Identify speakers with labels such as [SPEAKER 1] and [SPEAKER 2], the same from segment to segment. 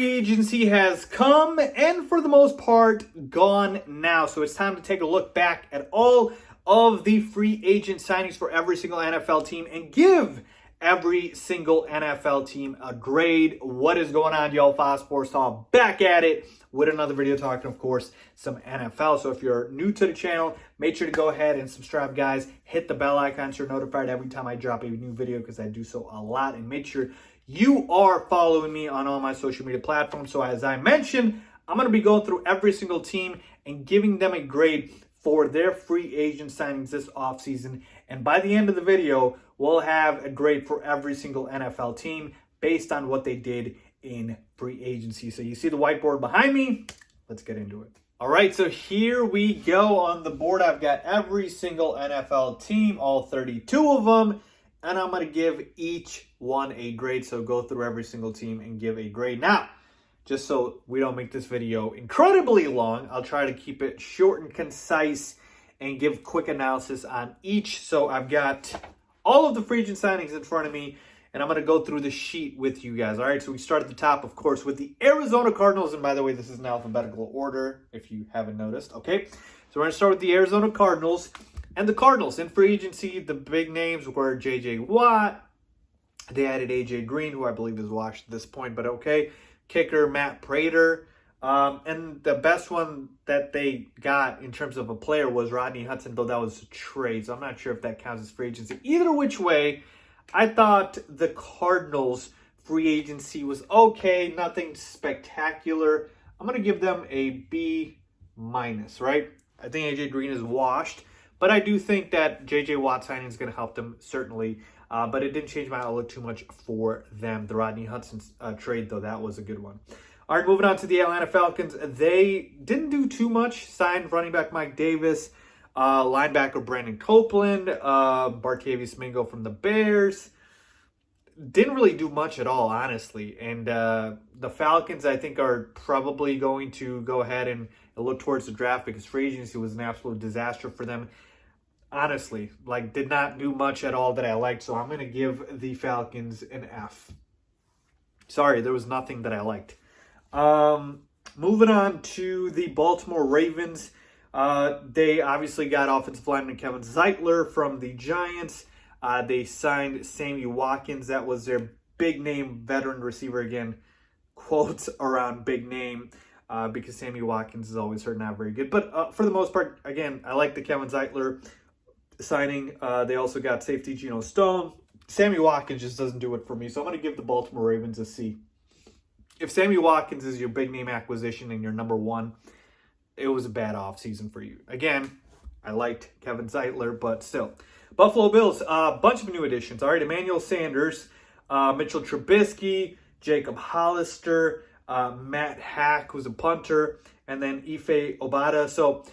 [SPEAKER 1] free agency has come and for the most part gone now. So it's time to take a look back at all of the free agent signings for every single NFL team and give every single NFL team a grade. What is going on, y'all? Faiz Sports Talk back at it with another video talking, of course, some NFL. So if you're new to the channel, make sure to go ahead and subscribe, guys. Hit the bell icon so you're notified every time I drop a new video because I do so a lot. And make sure you are following me on all my social media platforms. So as I mentioned, I'm going to be going through every single team and giving them a grade for their free agent signings this offseason. And by the end of the video, we'll have a grade for every single NFL team based on what they did in free agency. So you see the whiteboard behind me. Let's get into it. All right, so here we go on the board. I've got every single NFL team, all 32 of them, and I'm going to give each one a grade. So go through every single team and give a grade. Now, just so we don't make this video incredibly long, I'll try to keep it short and concise and give quick analysis on each. So I've got all of the free agent signings in front of me, and I'm going to go through the sheet with you guys. All right, so we start at the top, of course, with the Arizona Cardinals. And by the way, this is in alphabetical order, if you haven't noticed. Okay, so we're going to start with the Arizona Cardinals. And the Cardinals in free agency, the big names were J.J. Watt. They added A.J. Green, who I believe is washed at this point, but okay. Kicker, Matt Prater. And the best one that they got in terms of a player was Rodney Hudson, though that was a trade. So I'm not sure if that counts as free agency. Either which way, I thought the Cardinals free agency was okay. Nothing spectacular. I'm going to give them a B-, right? I think A.J. Green is washed. But I do think that J.J. Watt signing is going to help them, certainly. But it didn't change my outlook too much for them. The Rodney Hudson trade, though, that was a good one. All right, moving on to the Atlanta Falcons. They didn't do too much. Signed running back Mike Davis, linebacker Brandon Copeland, Bartavius Mingo from the Bears. Didn't really do much at all, honestly. And the Falcons, I think, are probably going to go ahead and look towards the draft because free agency was an absolute disaster for them. Honestly, did not do much at all that I liked. So I'm going to give the Falcons an F. Sorry, there was nothing that I liked. Moving on to the Baltimore Ravens. They obviously got offensive lineman Kevin Zeitler from the Giants. They signed Sammy Watkins. That was their big name veteran receiver. Again, quotes around big name because Sammy Watkins is always hurt, not very good. But for the most part, again, I like the Kevin Zeitler signing. They also got safety Geno Stone. Sammy Watkins just doesn't do it for me. So I'm going to give the Baltimore Ravens a C. If Sammy Watkins is your big name acquisition and your number one, it was a bad offseason for you. Again, I liked Kevin Zeitler, but still. Buffalo Bills, a bunch of new additions. All right, Emmanuel Sanders, Mitchell Trubisky, Jacob Hollister, Matt Hack, who's a punter, and then Ife Obada. So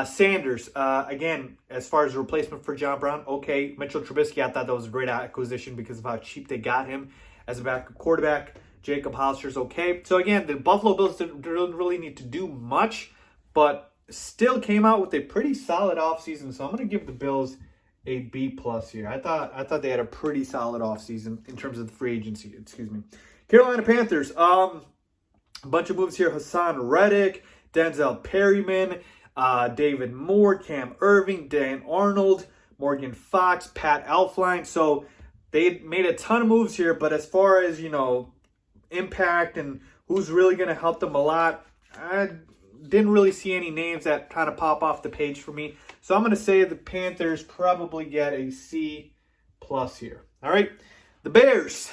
[SPEAKER 1] Sanders, again, as far as a replacement for John Brown, okay. Mitchell Trubisky, I thought that was a great acquisition because of how cheap they got him as a backup quarterback. Jacob Hollister's okay. So again, the Buffalo Bills didn't really need to do much, but still came out with a pretty solid offseason. So I'm going to give the Bills a B+ here. I thought they had a pretty solid offseason in terms of the free agency. Excuse me. Carolina Panthers. A bunch of moves here. Hassan Reddick, Denzel Perryman, David Moore, Cam Irving, Dan Arnold, Morgan Fox, Pat Elflein. So they made a ton of moves here, but as far as, impact and who's really going to help them a lot, I didn't really see any names that kind of pop off the page for me. So I'm going to say the Panthers probably get a C+ here. All right. The Bears,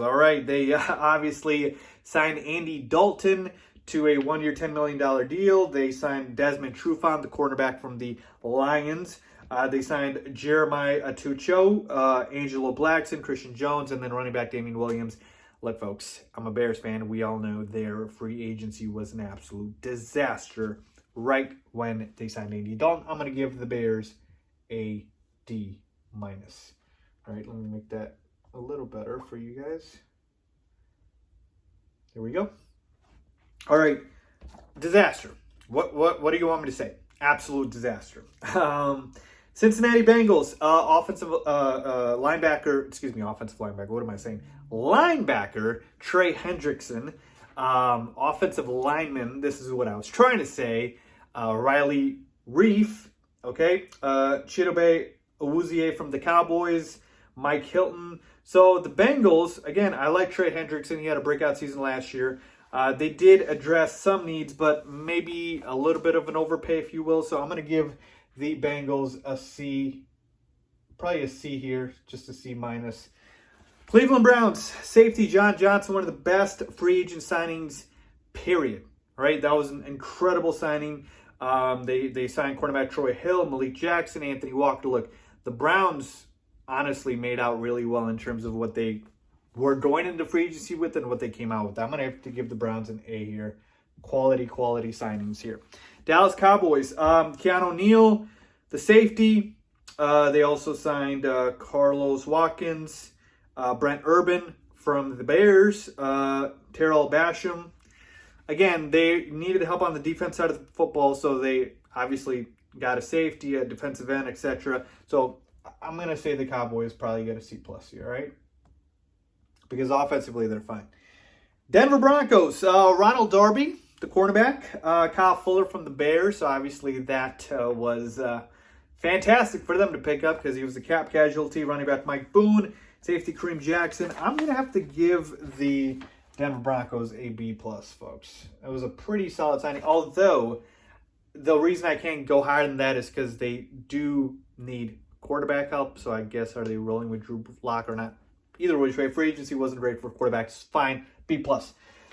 [SPEAKER 1] all right. They obviously signed Andy Dalton to a 1-year, $10 million deal. They signed Desmond Trufant, the cornerback from the Lions. They signed Jeremiah Atucho, Angelo Blackson, Christian Jones, and then running back Damian Williams. Look, folks, I'm a Bears fan. We all know their free agency was an absolute disaster right when they signed Andy Dalton. I'm going to give the Bears a D-. All right, let me make that a little better for you guys. There we go. All right, disaster. What do you want me to say? Absolute disaster. Cincinnati Bengals, offensive linebacker, what am I saying? Linebacker, Trey Hendrickson. Offensive lineman, this is what I was trying to say, Riley Reef, okay? Chidobe Awuzie from the Cowboys, Mike Hilton. So the Bengals, again, I like Trey Hendrickson. He had a breakout season last year. They did address some needs, but maybe a little bit of an overpay, if you will. So I'm going to give the Bengals a C, probably a C here, just a C minus. Cleveland Browns, safety John Johnson, one of the best free agent signings, period. All right, that was an incredible signing. They signed cornerback Troy Hill, Malik Jackson, Anthony Walker. Look, the Browns honestly made out really well in terms of what they were going into free agency with and what they came out with. I'm going to have to give the Browns an A here. Quality signings here. Dallas Cowboys, Keanu Neal, the safety. They also signed Carlos Watkins, Brent Urban from the Bears, Terrell Basham. Again, they needed help on the defense side of the football, so they obviously got a safety, a defensive end, etc. So I'm going to say the Cowboys probably get a C+ here, all right? Because offensively, they're fine. Denver Broncos, Ronald Darby, the cornerback, Kyle Fuller from the Bears. So obviously that was fantastic for them to pick up because he was a cap casualty. Running back Mike Boone, safety Kareem Jackson. I'm going to have to give the Denver Broncos a B+, folks. It was a pretty solid signing. Although, the reason I can't go higher than that is because they do need quarterback help. So I guess, are they rolling with Drew Lock or not? Either way, free agency wasn't great for quarterbacks. Fine, B+. All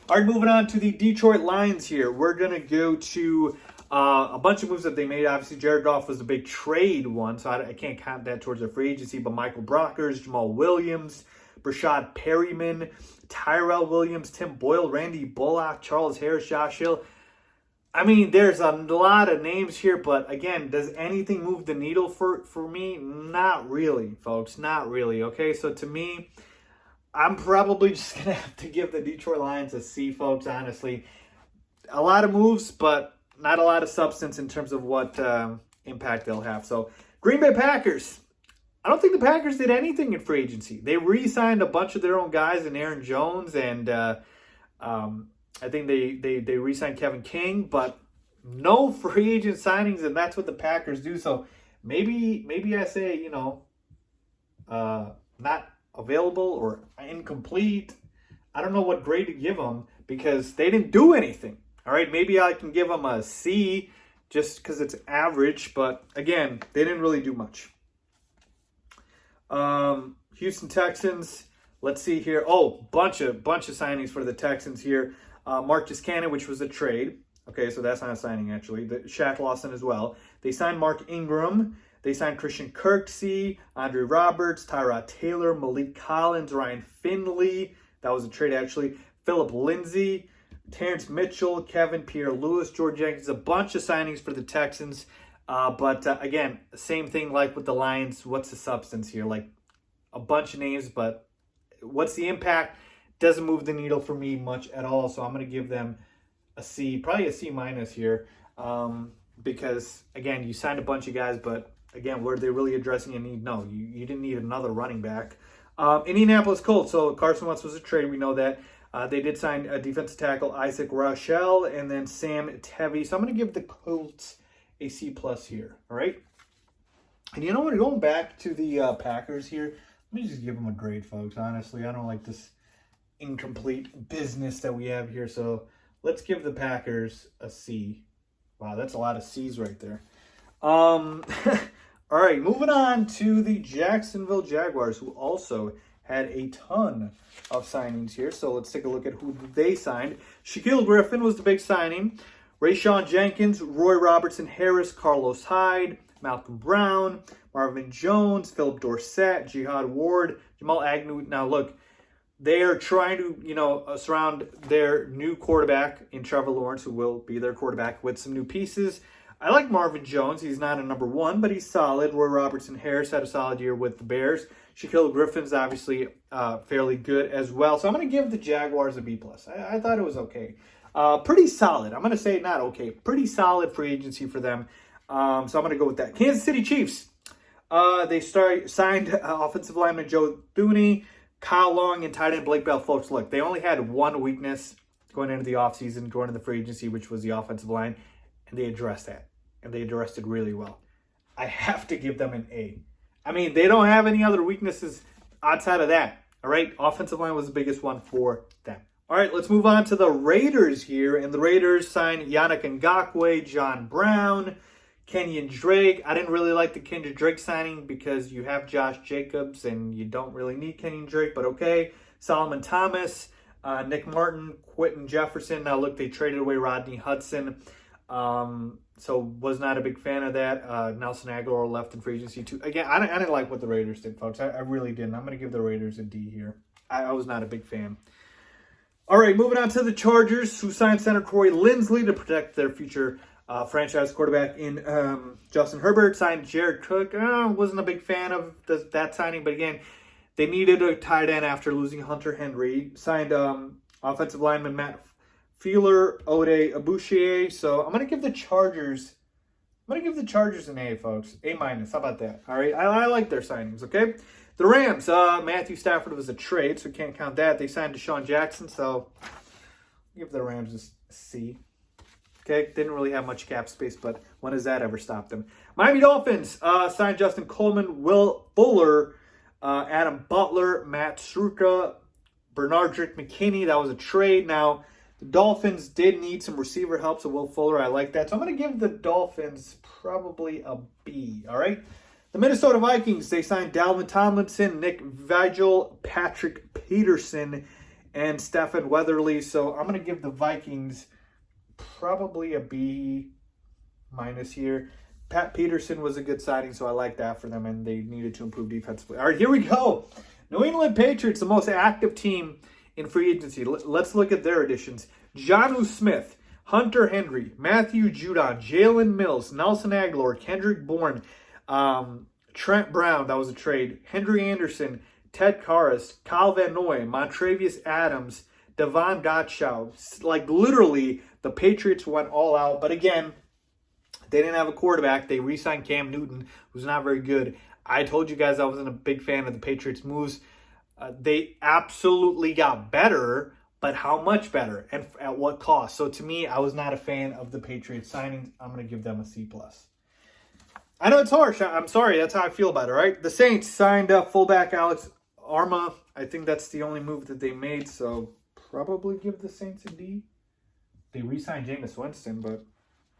[SPEAKER 1] right, moving on to the Detroit Lions here. We're going to go to a bunch of moves that they made. Obviously, Jared Goff was the big trade one, so I can't count that towards their free agency. But Michael Brockers, Jamal Williams, Brashad Perryman, Tyrell Williams, Tim Boyle, Randy Bullock, Charles Harris, Josh Hill. I mean, there's a lot of names here, but again, does anything move the needle for me? Not really, folks. Not really, okay? So to me, I'm probably just going to have to give the Detroit Lions a C, folks, honestly. A lot of moves, but not a lot of substance in terms of what impact they'll have. So, Green Bay Packers. I don't think the Packers did anything in free agency. They re-signed a bunch of their own guys in Aaron Jones, and I think they re-signed Kevin King, but no free agent signings, and that's what the Packers do. So maybe I say, not available or incomplete. I don't know what grade to give them because they didn't do anything. All right, maybe I can give them a C just because it's average, but again, they didn't really do much. Houston Texans, let's see here. Oh, bunch of signings for the Texans here. Marcus Cannon, which was a trade. Okay, so that's not a signing, actually. Shaq Lawson as well. They signed Mark Ingram. They signed Christian Kirksey, Andre Roberts, Tyrod Taylor, Malik Collins, Ryan Finley. That was a trade, actually. Philip Lindsay, Terrence Mitchell, Kevin Pierre-Louis, George Jenkins. A bunch of signings for the Texans. But again, same thing like with the Lions. What's the substance here? Like a bunch of names, but what's the impact? Doesn't move the needle for me much at all. So I'm going to give them a C, probably a C- here. Because, again, you signed a bunch of guys, but, again, were they really addressing a need? No, you didn't need another running back. Indianapolis Colts. So Carson Wentz was a trade. We know that. They did sign a defensive tackle, Isaac Rochelle, and then Sam Tevy. So I'm going to give the Colts a C+ here. All right? And you know what? Going back to the Packers here, let me just give them a grade, folks. Honestly, I don't like this incomplete business that we have here. So let's give the Packers a C. Wow, that's a lot of C's right there. All right, moving on to the Jacksonville Jaguars, who also had a ton of signings here. So let's take a look at who they signed. Shaquille Griffin was the big signing. Rayshawn Jenkins, Roy Robertson Harris, Carlos Hyde, Malcolm Brown, Marvin Jones, Philip Dorsett, Jihad Ward, Jamal Agnew. Now, look, they are trying to, surround their new quarterback in Trevor Lawrence, who will be their quarterback, with some new pieces. I like Marvin Jones. He's not a number one, but he's solid. Roy Robertson Harris had a solid year with the Bears. Shaquille Griffin's obviously fairly good as well. So I'm going to give the Jaguars a B+. I thought it was okay. Pretty solid. I'm going to say not okay. Pretty solid free agency for them. So I'm going to go with that. Kansas City Chiefs. They signed offensive lineman Joe Thuney, Kyle Long, and tight end Blake Bell. Folks, look, they only had one weakness going into the offseason, going into the free agency, which was the offensive line, and they addressed that, and they addressed it really well. I have to give them an A. I mean, they don't have any other weaknesses outside of that, all right? Offensive line was the biggest one for them. All right, let's move on to the Raiders here, and the Raiders signed Yannick Ngakoue, John Brown, Kenyon Drake. I didn't really like the Kenyon Drake signing because you have Josh Jacobs, and you don't really need Kenyon Drake, but okay. Solomon Thomas, Nick Martin, Quentin Jefferson. Now, look, they traded away Rodney Hudson, so was not a big fan of that. Nelson Aguilar left in free agency too. Again, I didn't like what the Raiders did, folks. I really didn't. I'm going to give the Raiders a D here. I was not a big fan. All right, moving on to the Chargers, who signed center Corey Linsley to protect their future franchise quarterback in Justin Herbert. Signed Jared Cook. Wasn't a big fan of that signing, but again, they needed a tight end after losing Hunter Henry. Signed offensive lineman Matt Feeler, Ode Abouchier. So I'm going to give the Chargers an A, folks. A-. How about that? All right. I like their signings, okay? The Rams, Matthew Stafford was a trade, so can't count that. They signed Deshaun Jackson, so I'll give the Rams a C. Okay, didn't really have much cap space, but when has that ever stopped them? Miami Dolphins signed Justin Coleman, Will Fuller, Adam Butler, Matt Struka, Bernardrick McKinney. That was a trade. Now, the Dolphins did need some receiver help, so Will Fuller, I like that. So I'm going to give the Dolphins probably a B, all right? The Minnesota Vikings, they signed Dalvin Tomlinson, Nick Vigil, Patrick Peterson, and Stephen Weatherly. So I'm going to give the Vikings probably a B- here. Pat Peterson was a good signing, so I like that for them, and they needed to improve defensively. All right, here we go. New England Patriots, the most active team in free agency. Let's look at their additions. Jonnu Smith, Hunter Henry, Matthew Judon, Jalen Mills, Nelson Aguilar, Kendrick Bourne, Trent Brown, that was a trade, Henry Anderson, Ted Karras, Kyle Van Noy, Montravius Adams, Devon Gottschall. Like, literally, the Patriots went all out. But again, they didn't have a quarterback. They re-signed Cam Newton, who's not very good. I told you guys I wasn't a big fan of the Patriots' moves. They absolutely got better, but how much better and at what cost? So to me, I was not a fan of the Patriots signings. I'm going to give them a C+. I know it's harsh. I'm sorry. That's how I feel about it, right? The Saints signed up fullback Alex Arma. I think that's the only move that they made, so probably give the Saints a D. They re-signed Jameis Winston, but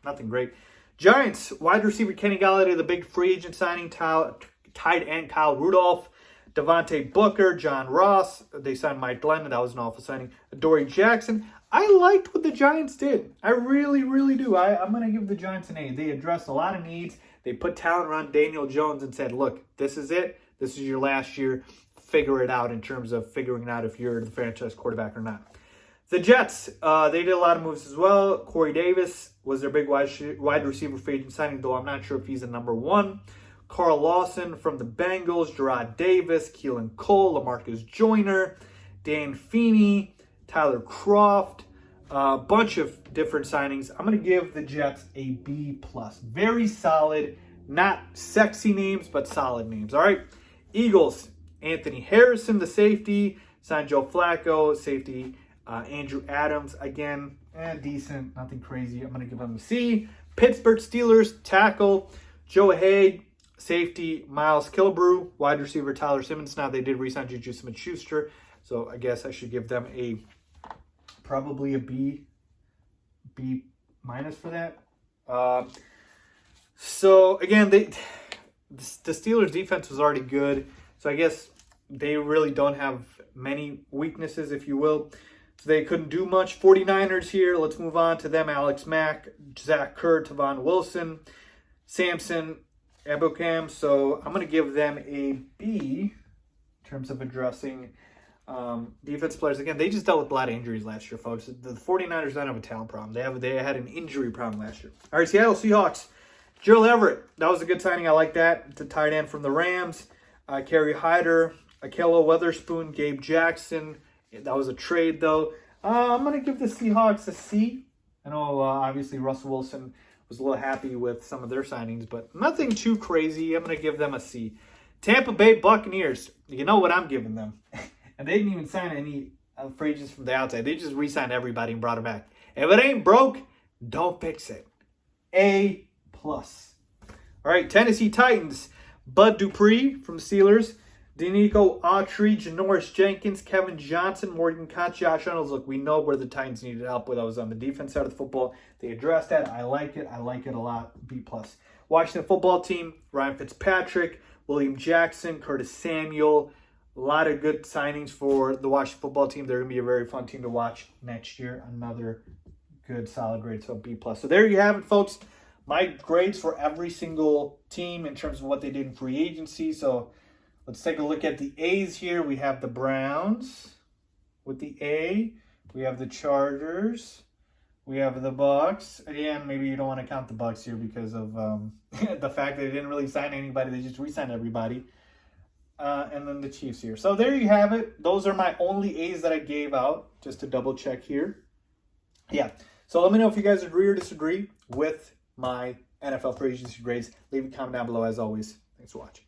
[SPEAKER 1] nothing great. Giants, wide receiver Kenny Golladay, the big free agent signing, tight end Kyle Rudolph, Devontae Booker, John Ross. They signed Mike Glennon. That was an awful signing. Dory Jackson. I liked what the Giants did. I really, really do. I'm going to give the Giants an A. They addressed a lot of needs. They put talent around Daniel Jones and said, look, this is it. This is your last year. Figure it out in terms of figuring out if you're the franchise quarterback or not. The Jets, they did a lot of moves as well. Corey Davis was their big wide receiver free agent signing, though I'm not sure if he's a number one. Carl Lawson from the Bengals, Gerard Davis, Keelan Cole, LaMarcus Joyner, Dan Feeney, Tyler Croft, a bunch of different signings. I'm going to give the Jets a B+. Very solid, not sexy names, but solid names. All right, Eagles, Anthony Harrison, the safety, signed Joe Flacco, safety, Andrew Adams, again, decent, nothing crazy. I'm going to give them a C. Pittsburgh Steelers, tackle, Joe Haig, safety, Miles Killebrew, wide receiver, Tyler Simmons. Now, they did re-sign Juju Smith-Schuster, so I guess I should give them probably a B- for that. So, again, the Steelers' defense was already good, so I guess they really don't have many weaknesses, if you will. So they couldn't do much. 49ers here. Let's move on to them. Alex Mack, Zach Kerr, Tavon Wilson, Samson Ebukam. So I'm going to give them a B in terms of addressing defense players. Again, they just dealt with a lot of injuries last year, folks. The 49ers don't have a talent problem. They had an injury problem last year. All right, Seattle Seahawks. Gerald Everett. That was a good signing. I like that. It's a tight end from the Rams. Kerry Hyder, Akello Weatherspoon, Gabe Jackson. That was a trade, though. I'm going to give the Seahawks a C. I know, obviously, Russell Wilson Was a little happy with some of their signings, but nothing too crazy. I'm going to give them a C. Tampa Bay Buccaneers. You know what I'm giving them. And they didn't even sign any free agents from the outside. They just re-signed everybody and brought them back. If it ain't broke, don't fix it. A+. All right, Tennessee Titans. Bud Dupree from the Steelers. Denico Autry, Janoris Jenkins, Kevin Johnson, Morgan Koch, Josh Reynolds. Look, we know where the Titans needed help with. I was on the defense side of the football. They addressed that. I like it. I like it a lot. B+. Washington football team. Ryan Fitzpatrick, William Jackson, Curtis Samuel. A lot of good signings for the Washington football team. They're going to be a very fun team to watch next year. Another good, solid grade, so B+. So there you have it, folks. My grades for every single team in terms of what they did in free agency. So let's take a look at the A's here. We have the Browns with the A. We have the Chargers. We have the Bucks. Again, maybe you don't want to count the Bucks here because of the fact that they didn't really sign anybody. They just re-signed everybody. And then the Chiefs here. So there you have it. Those are my only A's that I gave out, just to double check here. Yeah. So let me know if you guys agree or disagree with my NFL free agency grades. Leave a comment down below as always. Thanks for watching.